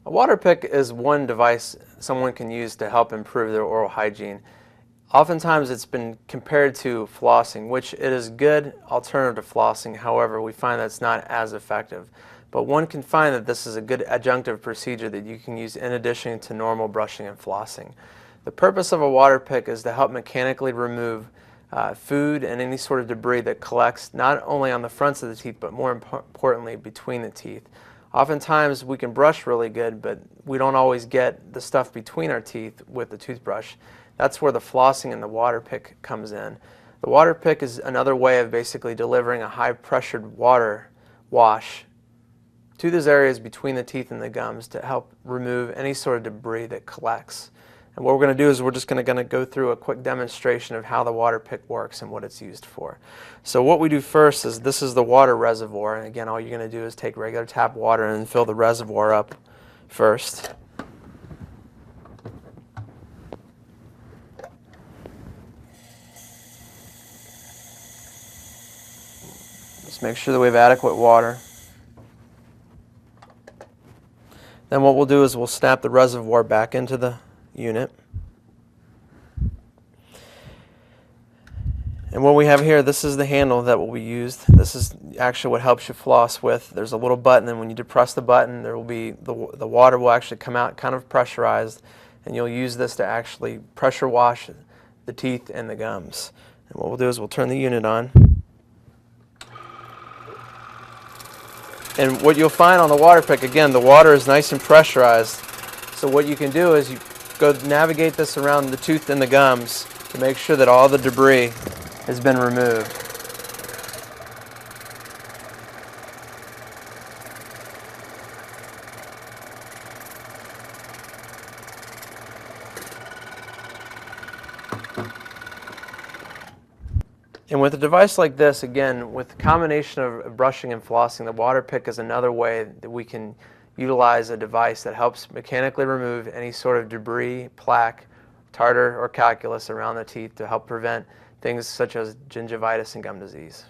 A water pick is one device someone can use to help improve their oral hygiene. Oftentimes it's been compared to flossing, which it is a good alternative to flossing. However, we find that it's not as effective. But one can find that this is a good adjunctive procedure that you can use in addition to normal brushing and flossing. The purpose of a water pick is to help mechanically remove food and any sort of debris that collects not only on the fronts of the teeth, but more importantly between the teeth. Oftentimes we can brush really good, but we don't always get the stuff between our teeth with the toothbrush. That's where the flossing and the water pick comes in. The water pick is another way of basically delivering a high pressured water wash to those areas between the teeth and the gums to help remove any sort of debris that collects. And what we're going to do is we're just going to go through a quick demonstration of how the water pick works and what it's used for. So what we do first is this is the water reservoir, and again all you're going to do is take regular tap water and fill the reservoir up first. Just make sure that we have adequate water. Then what we'll do is we'll snap the reservoir back into the unit. And what we have here, this is the handle that will be used. This is actually what helps you floss with. There's a little button, and when you depress the button, there will be the water will actually come out kind of pressurized, and you'll use this to actually pressure wash the teeth and the gums. And what we'll do is we'll turn the unit on. And what you'll find on the water pick, again, the water is nice and pressurized. So what you can do is you go navigate this around the tooth and the gums to make sure that all the debris has been removed. And with a device like this, again, with the combination of brushing and flossing, the water pick is another way that we can utilize a device that helps mechanically remove any sort of debris, plaque, tartar, or calculus around the teeth to help prevent things such as gingivitis and gum disease.